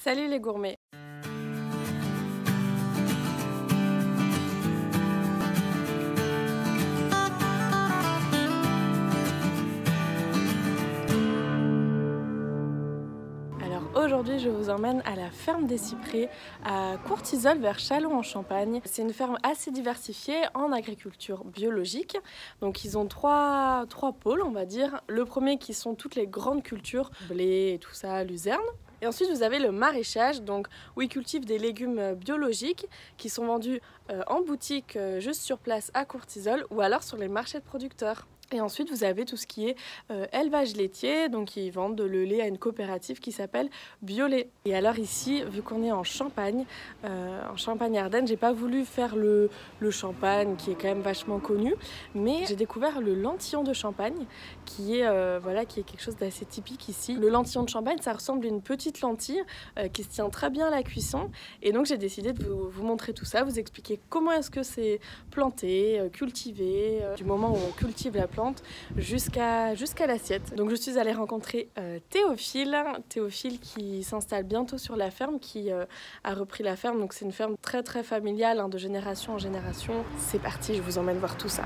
Salut les gourmets! Aujourd'hui, je vous emmène à la ferme des Cyprès à Courtisols vers Châlons en Champagne. C'est une ferme assez diversifiée en agriculture biologique. Donc ils ont trois pôles, on va dire. Le premier qui sont toutes les grandes cultures, blé et tout ça, luzerne. Et ensuite, vous avez le maraîchage, donc où ils cultivent des légumes biologiques qui sont vendus en boutique juste sur place à Courtisols ou alors sur les marchés de producteurs. Et ensuite, vous avez tout ce qui est élevage laitier, donc ils vendent le lait à une coopérative qui s'appelle Biolait. Et alors ici, vu qu'on est en Champagne-Ardenne, j'ai pas voulu faire le champagne qui est quand même vachement connu, mais j'ai découvert le lentillon de Champagne qui est quelque chose d'assez typique ici. Le lentillon de Champagne, ça ressemble à une petite lentille qui se tient très bien à la cuisson. Et donc j'ai décidé de vous montrer tout ça, vous expliquer comment est-ce que c'est planté, cultivé, du moment où on cultive la plante jusqu'à l'assiette. Donc je suis allée rencontrer Théophile qui s'installe bientôt sur la ferme, qui a repris la ferme. Donc c'est une ferme très très familiale, de génération en génération. C'est parti, je vous emmène voir tout ça.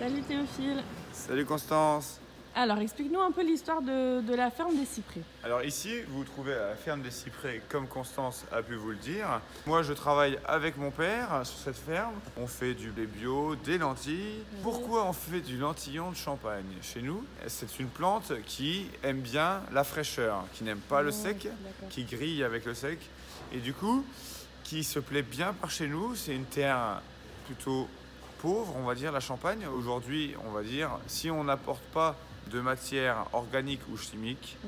Salut Théophile. Salut Constance. Alors explique-nous un peu l'histoire de la ferme des Cyprès. Alors ici, vous vous trouvez à la ferme des Cyprès, comme Constance a pu vous le dire. Moi, je travaille avec mon père sur cette ferme. On fait du blé bio, des lentilles. Oui. Pourquoi on fait du lentillon de Champagne chez nous? C'est une plante qui aime bien la fraîcheur, qui n'aime pas le sec, qui grille avec le sec. Et du coup, qui se plaît bien par chez nous. C'est une terre plutôt pauvre, on va dire, la Champagne. Aujourd'hui, on va dire, si on n'apporte pas de matière organique ou chimique,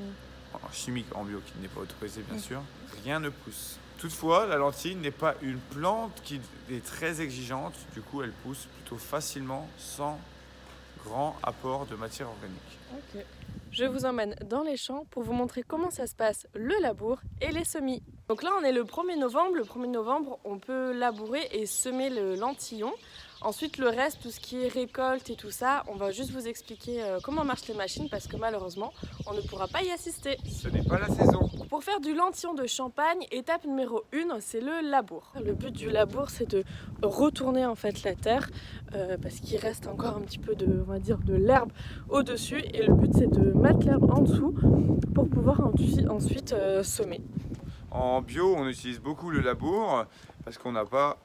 chimique en bio qui n'est pas autorisé bien sûr, rien ne pousse. Toutefois, la lentille n'est pas une plante qui est très exigeante, du coup elle pousse plutôt facilement sans grand apport de matière organique. Ok. Je vous emmène dans les champs pour vous montrer comment ça se passe le labour et les semis. Donc là on est le 1er novembre. Le 1er novembre on peut labourer et semer le lentillon. Ensuite le reste, tout ce qui est récolte et tout ça, on va juste vous expliquer comment marchent les machines parce que malheureusement on ne pourra pas y assister. Ce n'est pas la saison. Pour faire du lentillon de Champagne, étape numéro 1, c'est le labour. Le but du labour c'est de retourner en fait la terre parce qu'il reste encore un petit peu de, on va dire, de l'herbe au-dessus et le but c'est de mettre l'herbe en dessous pour pouvoir ensuite semer. En bio, on utilise beaucoup le labour parce qu'on n'a pas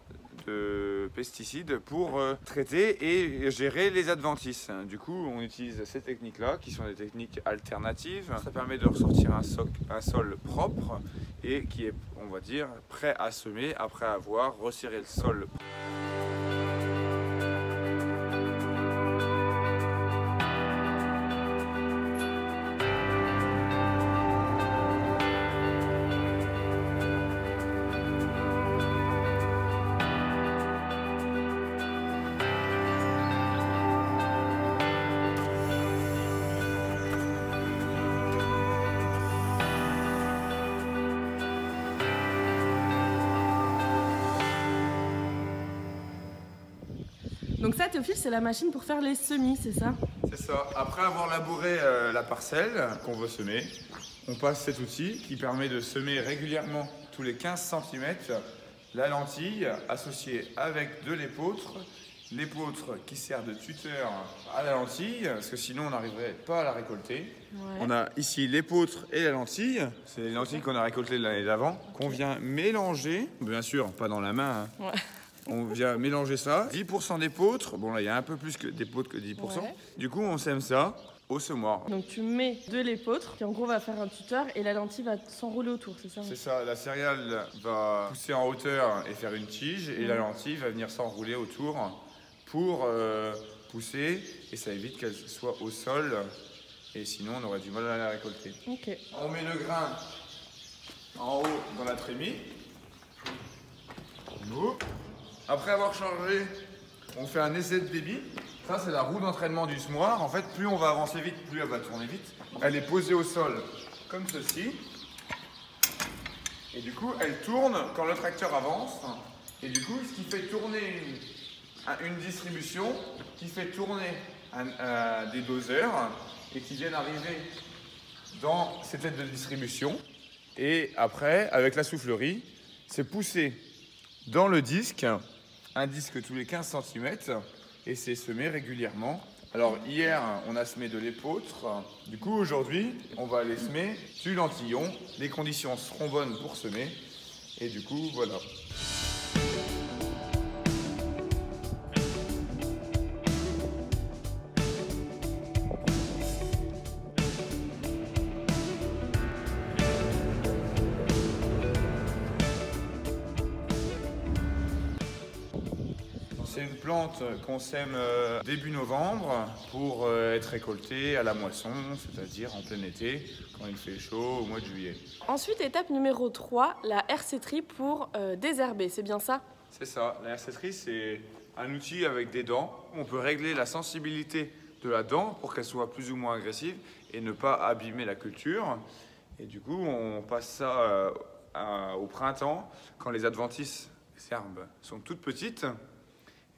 de pesticides pour traiter et gérer les adventices. Du coup, on utilise ces techniques-là qui sont des techniques alternatives. Ça permet de ressortir un sol propre et qui est, on va dire, prêt à semer après avoir resserré le sol. Donc ça Théophile, c'est la machine pour faire les semis, c'est ça? C'est ça. Après avoir labouré la parcelle qu'on veut semer, on passe cet outil qui permet de semer régulièrement tous les 15 cm la lentille associée avec de l'épeautre. L'épeautre qui sert de tuteur à la lentille, parce que sinon on n'arriverait pas à la récolter. Ouais. On a ici l'épeautre et la lentille. C'est les lentilles qu'on a récoltées l'année d'avant, qu'on vient mélanger, bien sûr pas dans la main. Hein. Ouais. On vient mélanger ça. 10% d'épeautre. Bon là, il y a un peu plus d'épeautre que 10%. Ouais. Du coup, on sème ça au semoir. Donc tu mets de l'épeautre qui en gros va faire un tuteur et la lentille va s'enrouler autour, c'est ça? C'est ça. La céréale va pousser en hauteur et faire une tige et la lentille va venir s'enrouler autour pour pousser et ça évite qu'elle soit au sol et sinon on aurait du mal à la récolter. Okay. On met le grain en haut dans la trémie. Après avoir chargé on fait un essai de débit. Ça, c'est la roue d'entraînement du semoir. En fait, plus on va avancer vite, plus elle va tourner vite. Elle est posée au sol, comme ceci. Et du coup, elle tourne quand le tracteur avance. Et du coup, ce qui fait tourner une distribution, qui fait tourner des doseurs et qui viennent arriver dans ces têtes de distribution. Et après, avec la soufflerie, c'est poussé dans le disque, un disque tous les 15 cm, et c'est semé régulièrement. Alors hier, on a semé de l'épeautre. Du coup, aujourd'hui, on va aller semer du lentillon. Les conditions seront bonnes pour semer. Et du coup, voilà. C'est une plante qu'on sème début novembre pour être récoltée à la moisson, c'est-à-dire en plein été, quand il fait chaud, au mois de juillet. Ensuite, étape numéro 3, la herséterie pour désherber, c'est bien ça? C'est ça, la herséterie, c'est un outil avec des dents. On peut régler la sensibilité de la dent pour qu'elle soit plus ou moins agressive et ne pas abîmer la culture. Et du coup, on passe ça au printemps, quand les adventices, les herbes, sont toutes petites.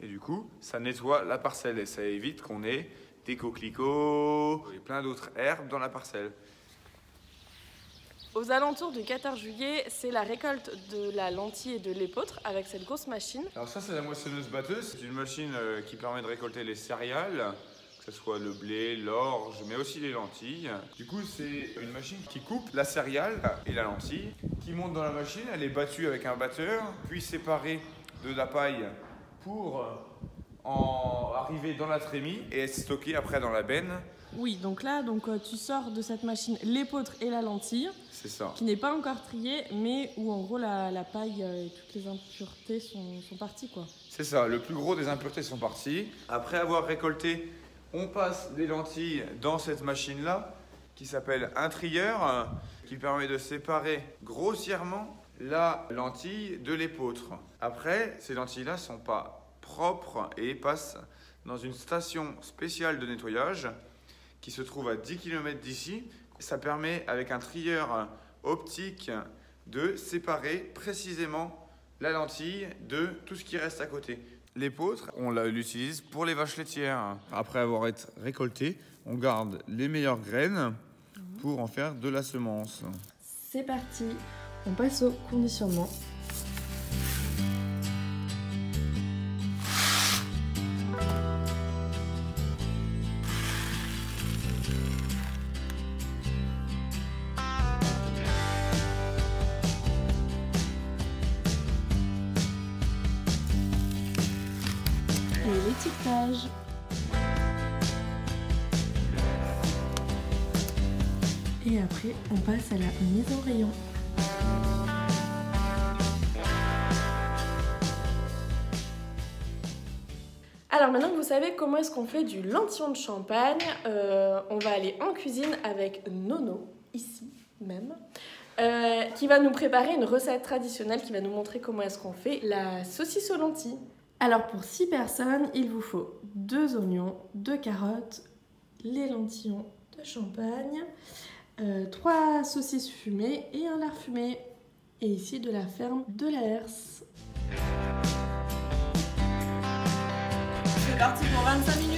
Et du coup, ça nettoie la parcelle et ça évite qu'on ait des coquelicots et plein d'autres herbes dans la parcelle. Aux alentours du 14 juillet, c'est la récolte de la lentille et de l'épeautre avec cette grosse machine. Alors ça, c'est la moissonneuse-batteuse. C'est une machine qui permet de récolter les céréales, que ce soit le blé, l'orge, mais aussi les lentilles. Du coup, c'est une machine qui coupe la céréale et la lentille, qui monte dans la machine. Elle est battue avec un batteur, puis séparée de la paille pour arriver dans la trémie et être stocké après dans la benne. Oui, donc là, tu sors de cette machine l'épeautre et la lentille. C'est ça. Qui n'est pas encore triée, mais où en gros la paille et toutes les impuretés sont parties, quoi. C'est ça, le plus gros des impuretés sont parties. Après avoir récolté, on passe les lentilles dans cette machine-là, qui s'appelle un trieur, qui permet de séparer grossièrement la lentille de l'épeautre. Après, ces lentilles-là ne sont pas propres et passent dans une station spéciale de nettoyage qui se trouve à 10 km d'ici. Ça permet, avec un trieur optique, de séparer précisément la lentille de tout ce qui reste à côté. L'épeautre, on l'utilise pour les vaches laitières. Après avoir été récolté, on garde les meilleures graines pour en faire de la semence. C'est parti, on passe au conditionnement. Et l'étiquetage. Et après, on passe à la mise en rayon. Alors maintenant que vous savez comment est-ce qu'on fait du lentillon de Champagne, on va aller en cuisine avec Nono, ici même, qui va nous préparer une recette traditionnelle qui va nous montrer comment est-ce qu'on fait la saucisse aux lentilles. Alors pour 6 personnes, il vous faut 2 oignons, 2 carottes, les lentillons de Champagne, 3 saucisses fumées et un lard fumé. Et ici de la ferme de la Herse. C'est parti pour 25 minutes.